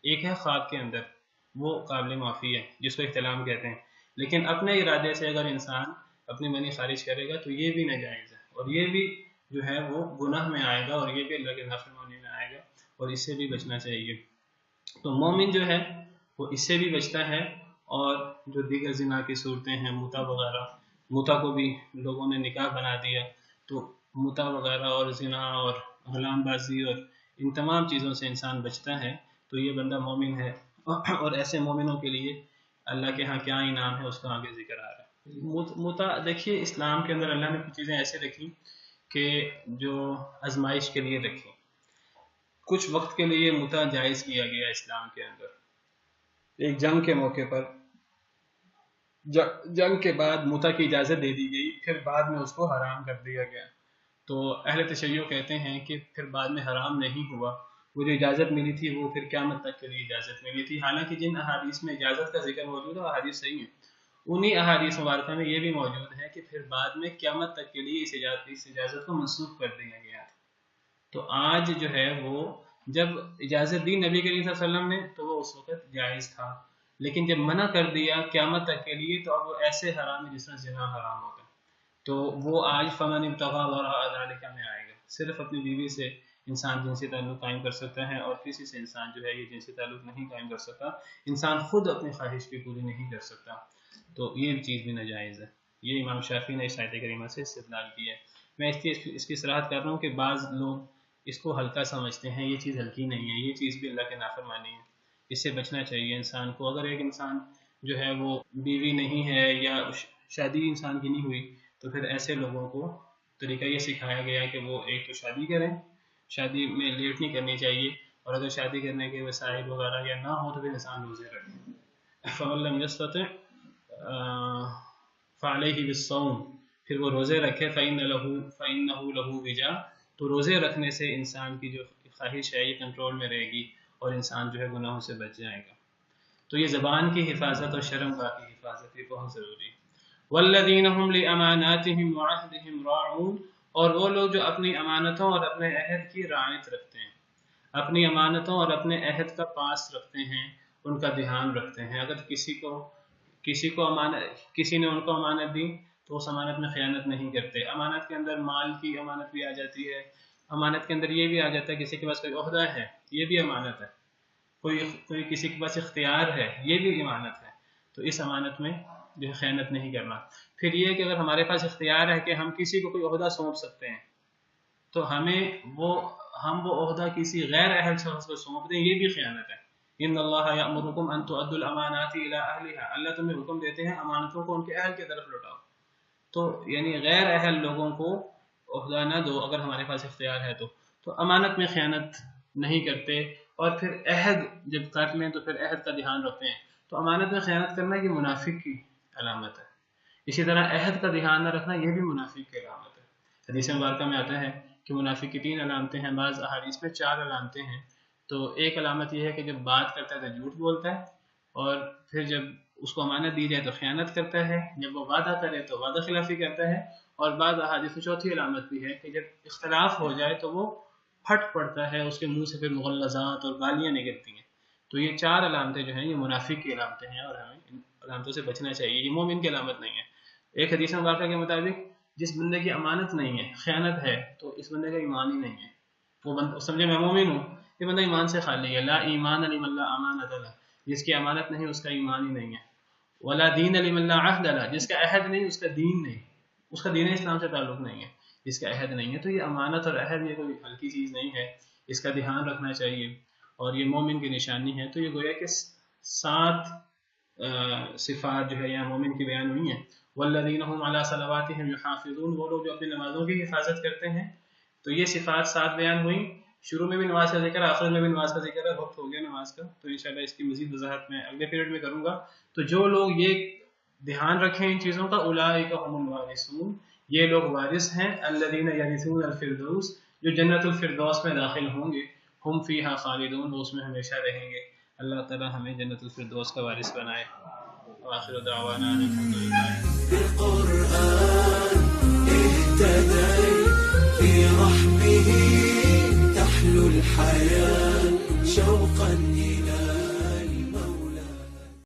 ایک ہے خواب کے اندر وہ قابل معافی ہے جس کو احتلام کہتے ہیں، لیکن اپنے ارادے سے اگر انسان اپنی منی خارج کرے گا تو یہ بھی ناجائز ہے، اور یہ بھی جو ہے وہ گناہ میں آئے گا، اور یہ بھی اللہ کے نافرمانی میں آئے گا، اور اس سے بھی بچنا چاہیے۔ تو مومن جو ہے وہ اس سے بھی بچتا ہے، اور جو دیگر زنا کی صورتیں ہیں متا وغیرہ، متا کو بھی لوگوں نے نکاح بنا دیا، تو متا وغیرہ اور زنا اور غلام بازی اور ان تمام چیزوں سے انسان بچتا ہے، تو یہ بندہ مومن ہے۔ اور ایسے مومنوں کے لیے اللہ کے ہاں کیا انعام ہے اس کا آگے ذکر آ رہا ہے۔ متا دیکھیے اسلام کے اندر اللہ نے کچھ چیزیں ایسے رکھی کہ جو آزمائش کے لیے رکھی، کچھ وقت کے لیے متا جائز کیا گیا اسلام کے اندر، ایک جنگ کے موقع پر، جنگ کے بعد متا کی اجازت دے دی گئی، پھر بعد میں اس کو حرام کر دیا گیا۔ تو اہل تشیع کہتے ہیں کہ پھر بعد میں حرام نہیں ہوا، وہ جو اجازت ملی تھی وہ پھر قیامت تک کے لیے اجازت ملی تھی، حالانکہ جن احادیث میں اجازت کا ذکر موجود ہے وہ احادیث صحیح ہیں، انہی احادیث مبارکہ میں یہ بھی موجود ہے کہ پھر بعد میں قیامت تک کے لیے اس اجازت کو منسوخ کر دیا گیا تھا۔ تو آج جو ہے وہ جب اجازت دی نبی کریم صلی اللہ علیہ وسلم نے تو وہ اس وقت جائز تھا، لیکن جب منع کر دیا قیامت تک کے لیے تو اب وہ ایسے حرام ہے جس طرح زنا حرام ہوگا، تو وہ آج فمن ابتغى وراء ذلك میں آئے گا۔ صرف اپنی بیوی سے انسان جنسی تعلق قائم کر سکتا ہے، اور کسی سے انسان جو ہے یہ جنسی تعلق نہیں قائم کر سکتا، انسان خود اپنی خواہش بھی پوری نہیں کر سکتا، تو یہ چیز بھی ناجائز ہے۔ یہ امام شافعی نے اس آیت کریمہ سے استدلال کیا ہے۔ میں اس کی صراحت کر رہا ہوں کہ بعض لوگ اس کو ہلکا سمجھتے ہیں، یہ چیز ہلکی نہیں ہے، یہ چیز بھی اللہ کے نافرمانی ہے، اس سے بچنا چاہیے انسان کو۔ اگر ایک انسان جو ہے وہ بیوی نہیں ہے یا شادی انسان کی نہیں ہوئی تو پھر ایسے لوگوں کو طریقہ یہ سکھایا گیا کہ وہ ایک تو شادی کریں، شادی میں لیٹ نہیں کرنی چاہیے، اور اگر شادی کرنے کے وسائل وغیرہ یا نہ ہو تو پھر انسان روزے رکھیں، فَمَن لَّمْ يَسْتَطِعْ فَعَلَيْهِ بِالصَّوْمِ، پھر وہ روزے رکھے، فَإِنَّهُ لَهُ وِجَاء، تو روزے رکھنے سے انسان کی جو خواہش ہے یہ کنٹرول میں رہے گی اور انسان جو ہے گناہوں سے بچ جائے گا۔ تو یہ زبان کی حفاظت اور شرمگاہ کی حفاظت یہ بہت ضروری ہے۔ وَالَّذِينَ هُمْ لِأَمَانَاتِهِمْ وَعَهْدِهِمْ رَاعُونَ، اور وہ لوگ جو اپنی امانتوں اور اپنے عہد کی رعایت رکھتے ہیں، اپنی امانتوں اور اپنے عہد کا پاس رکھتے ہیں، ان کا دھیان رکھتے ہیں۔ اگر کسی نے ان کو امانت دی تو اس امانت میں خیانت نہیں کرتے۔ امانت کے اندر مال کی امانت بھی آ جاتی ہے، امانت کے اندر یہ بھی آ جاتا ہے کسی کے پاس کوئی عہدہ ہے یہ بھی امانت ہے، کوئی کسی کے پاس اختیار ہے یہ بھی امانت ہے، تو اس امانت میں جو ہے خیانت نہیں کرنا۔ پھر یہ کہ اگر ہمارے پاس اختیار ہے کہ ہم کسی کو کوئی عہدہ سونپ سکتے ہیں تو ہم وہ عہدہ کسی غیر اہل شخص کو سونپ دیں، یہ بھی خیانت ہے۔ ان اللہ یأمرکم ان تؤدوا الامانات الی اہلھا، اللہ تمہیں حکم دیتے ہیں امانتوں کو ان کے اہل کی طرف لوٹاؤ، تو یعنی غیر اہل لوگوں کو عہدہ نہ دو اگر ہمارے پاس اختیار ہے تو امانت میں خیانت نہیں کرتے، اور پھر عہد جب کر لیں تو پھر عہد کا دھیان رکھتے ہیں، تو امانت میں خیانت کرنا یہ منافق کی علامت ہے، اسی طرح عہد کا دھیان نہ رکھنا یہ بھی منافق کی علامت ہے۔ حدیث مبارکہ میں آتا ہے کہ کہ منافق کی 3 علامتیں ہیں، بعض احادیث میں 4 علامتیں ہیں۔ تو ایک علامت یہ ہے کہ جب بات کرتا ہے تو جھوٹ بولتا ہے، اور پھر جب اس کو امانت دی جائے تو خیانت کرتا ہے، جب وہ وعدہ کرے تو وعدہ خلافی کرتا ہے، اور بعض احادیث میں چوتھی علامت بھی ہے کہ جب اختلاف ہو جائے تو وہ پھٹ پڑتا ہے، اس کے منہ سے پھر مغلظات اور گالیاں نکلتی ہیں۔ تو یہ 4 علامتیں جو ہیں یہ منافق کی علامتیں ہیں، اور ہمیں ان علامتوں سے بچنا چاہیے، یہ مومن کی علامت نہیں ہے۔ ایک حدیث مبارکہ کے مطابق جس بندے کی امانت نہیں ہے، خیانت ہے، تو اس بندے کا ایمان ہی نہیں ہے۔ وہ بندہ سمجھے میں مومن ہوں، یہ بندہ ایمان سے خالی ہے۔ لا ایمان لمن لا امانۃ لہ، جس کی امانت نہیں اس کا ایمان ہی نہیں ہے۔ ولا دین لمن لا عہد لہ، جس کا عہد نہیں اس کا دین نہیں، اس کا دین اسلام سے تعلق نہیں ہے، جس کا عہد نہیں ہے۔ تو یہ امانت اور عہد یہ کوئی ہلکی چیز نہیں ہے، اس کا دھیان رکھنا چاہیے، اور یہ مومن کی نشانی ہے۔ تو یہ گویا کہ 7 صفات جو ہے یہاں مومن کی بیان ہوئی ہیں۔ والذین هم علی صلواتهم یحافظون، وہ لوگ جو اپنی نمازوں کی حفاظت کرتے ہیں۔ تو یہ صفات 7 بیان ہوئی، شروع میں بھی نماز کا ذکر ہے، آخر میں بھی نماز کا ذکر ہے۔ وقت ہو گیا نماز کا، تو انشاءاللہ اس کی مزید وضاحت میں اگلے پیریڈ میں کروں گا۔ تو جو لوگ یہ دھیان رکھیں ان چیزوں کا، اولئک هم الوارثون، یہ لوگ وارث ہیں، الذین یرثون الفردوس، جو جنت الفردوس میں داخل ہوں گے، ہم فیہا خالدون، وہ اس میں ہمیشہ رہیں گے۔ اللہ تعالی ہمیں جنت الفردوس کا وارث بنائے۔ وآخر دعوانا الحمدللہ۔